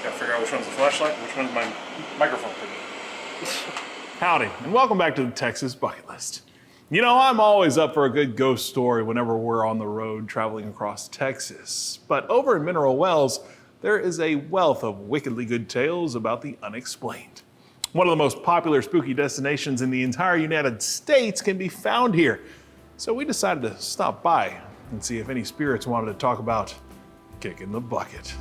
Gotta figure out which one's the flashlight and which one's my microphone. Howdy, and welcome back to the Texas Bucket List. You know, I'm always up for a good ghost story whenever we're on the road traveling across Texas. But over in Mineral Wells, there is a wealth of wickedly good tales about the unexplained. One of the most popular spooky destinations in the entire United States can be found here. So we decided to stop by and see if any spirits wanted to talk about kicking the bucket.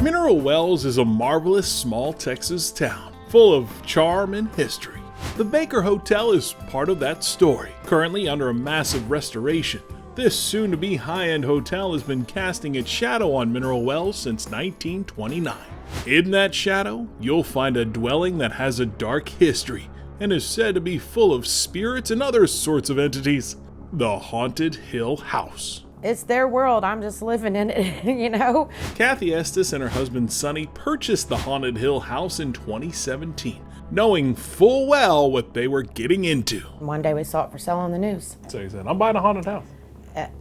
Mineral Wells is a marvelous small Texas town full of charm and history. The Baker Hotel is part of that story. Currently under a massive restoration, this soon-to-be high-end hotel has been casting its shadow on Mineral Wells since 1929. In that shadow, you'll find a dwelling that has a dark history and is said to be full of spirits and other sorts of entities. The Haunted Hill House. It's their world, I'm just living in it, you know? Kathy Estes and her husband Sonny purchased the Haunted Hill House in 2017, knowing full well what they were getting into. One day we saw it for sale on the news. So he said, I'm buying a haunted house.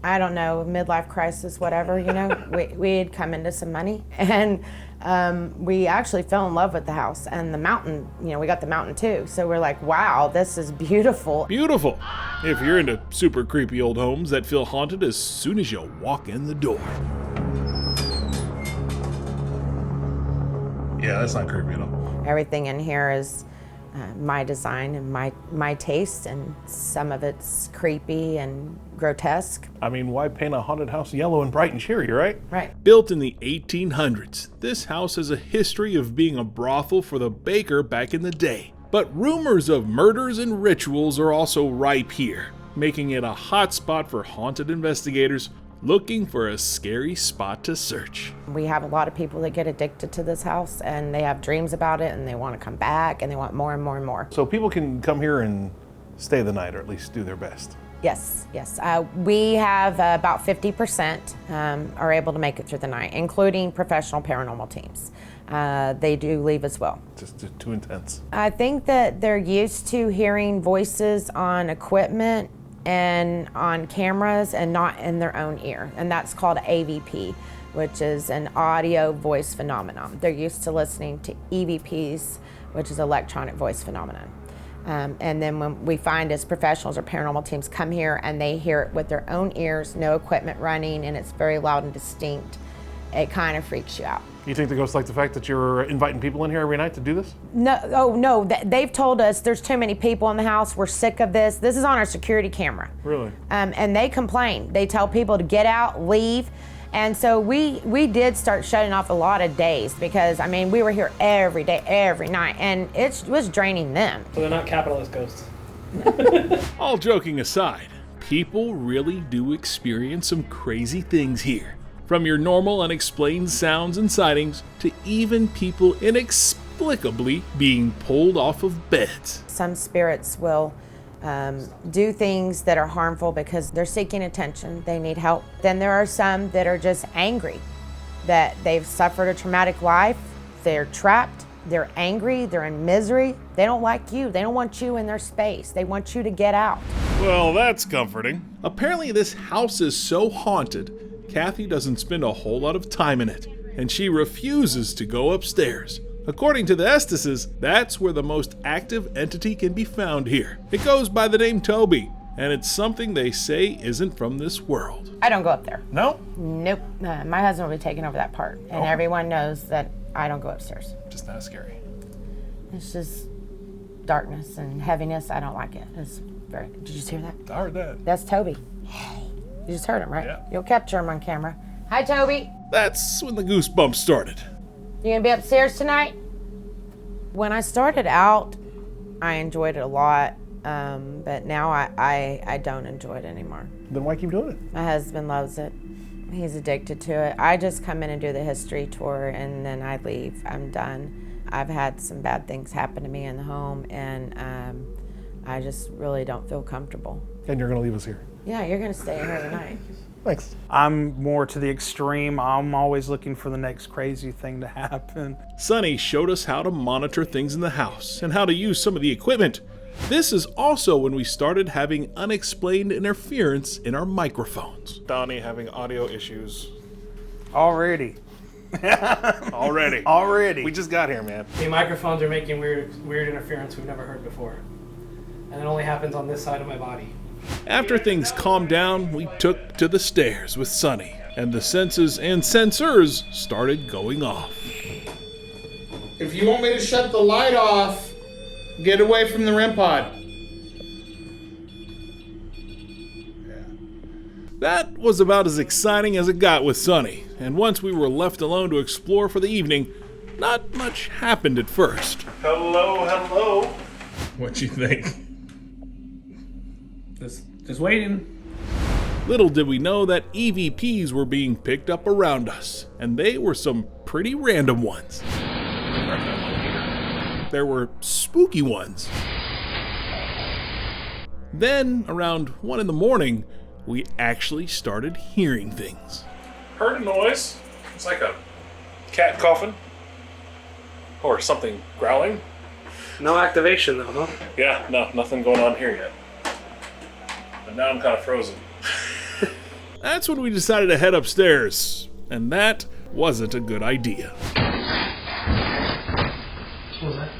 I don't know, midlife crisis, whatever, you know? we had come into some money, and we actually fell in love with the house and the mountain. You know, we got the mountain too. So we're like, wow, this is beautiful. Beautiful. If you're into super creepy old homes that feel haunted as soon as you walk in the door. Yeah, that's not creepy at all. Everything in here is my design and my taste, and some of it's creepy and grotesque. I mean, why paint a haunted house yellow and bright and cheery, right? Right. Built in the 1800s, this house has a history of being a brothel for the baker back in the day. But rumors of murders and rituals are also ripe here, making it a hot spot for haunted investigators looking for a scary spot to search. We have a lot of people that get addicted to this house, and they have dreams about it, and they want to come back, and they want more and more and more. So people can come here and stay the night, or at least do their best. Yes. We have about 50% are able to make it through the night, including professional paranormal teams. They do leave as well. Just too intense. I think that they're used to hearing voices on equipment and on cameras and not in their own ear. And that's called AVP, which is an audio voice phenomenon. They're used to listening to EVPs, which is electronic voice phenomenon. And then when we find as professionals or paranormal teams come here and they hear it with their own ears, no equipment running, and it's very loud and distinct, it kind of freaks you out. You think the ghosts like the fact that you're inviting people in here every night to do this? No, they've told us there's too many people in the house, we're sick of this. This is on our security camera. Really? And they complain. They tell people to get out, leave. And so we did start shutting off a lot of days because, I mean, we were here every day, every night, and it was draining them. So they're not capitalist ghosts. All joking aside, people really do experience some crazy things here. From your normal unexplained sounds and sightings to even people inexplicably being pulled off of beds. Some spirits will do things that are harmful because they're seeking attention, they need help. Then there are some that are just angry, that they've suffered a traumatic life, they're trapped, they're angry, they're in misery. They don't like you, they don't want you in their space, they want you to get out. Well, that's comforting. Apparently this house is so haunted, Kathy doesn't spend a whole lot of time in it, and she refuses to go upstairs. According to the Esteses, that's where the most active entity can be found here. It goes by the name Toby, and it's something they say isn't from this world. I don't go up there. No? Nope. My husband will be taking over that part, and everyone knows that I don't go upstairs. Just not scary. It's just darkness and heaviness. I don't like it. It's very. Did you just hear that? I heard that. That's Toby. You just heard him, right? Yeah. You'll capture him on camera. Hi, Toby. That's when the goosebumps started. You gonna be upstairs tonight? When I started out, I enjoyed it a lot, but now I don't enjoy it anymore. Then why keep doing it? My husband loves it. He's addicted to it. I just come in and do the history tour, and then I leave. I'm done. I've had some bad things happen to me in the home, and I just really don't feel comfortable. And you're gonna leave us here? Yeah, you're gonna stay here tonight. Thanks. I'm more to the extreme. I'm always looking for the next crazy thing to happen. Sonny showed us how to monitor things in the house and how to use some of the equipment. This is also when we started having unexplained interference in our microphones. Donnie having audio issues. Already. Already. We just got here, man. The microphones are making weird interference we've never heard before. And it only happens on this side of my body. After things calmed down, we took to the stairs with Sonny, and the senses and sensors started going off. If you want me to shut the light off, get away from the REM pod. That was about as exciting as it got with Sonny, and once we were left alone to explore for the evening, not much happened at first. Hello. What you think? Just waiting. Little did we know that EVPs were being picked up around us, and they were some pretty random ones. There were spooky ones. Then, around 1 a.m, we actually started hearing things. Heard a noise. It's like a cat coughing. Or something growling. No activation though, huh? Yeah, no, nothing going on here yet. But now I'm kind of frozen. That's when we decided to head upstairs, and that wasn't a good idea. What was that?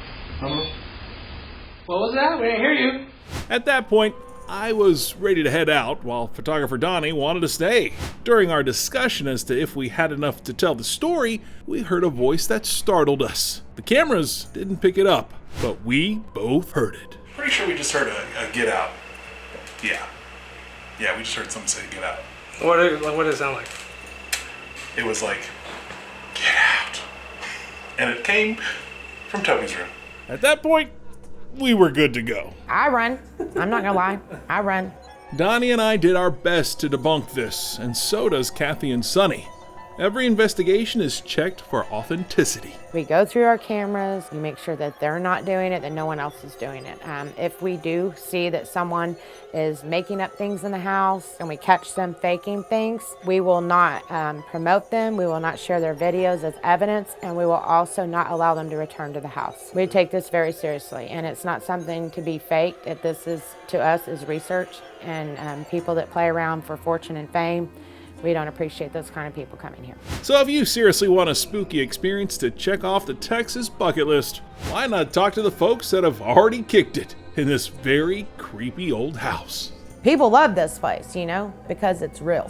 What was that? We didn't hear you. At that point, I was ready to head out while photographer Donnie wanted to stay. During our discussion as to if we had enough to tell the story, we heard a voice that startled us. The cameras didn't pick it up, but we both heard it. Pretty sure we just heard a get out. Yeah, we just heard someone say get out. What did it sound like? It was like, get out. And it came from Toby's room. At that point, we were good to go. I run. I'm not gonna lie. I run. Donnie and I did our best to debunk this, and so does Kathy and Sonny. Every investigation is checked for authenticity. We go through our cameras, we make sure that they're not doing it, that no one else is doing it. If we do see that someone is making up things in the house and we catch them faking things, we will not promote them, we will not share their videos as evidence, and we will also not allow them to return to the house. We take this very seriously, and it's not something to be faked. This is, to us, is research, and people that play around for fortune and fame, we don't appreciate those kind of people coming here. So if you seriously want a spooky experience to check off the Texas bucket list, why not talk to the folks that have already kicked it in this very creepy old house? People love this place, because it's real.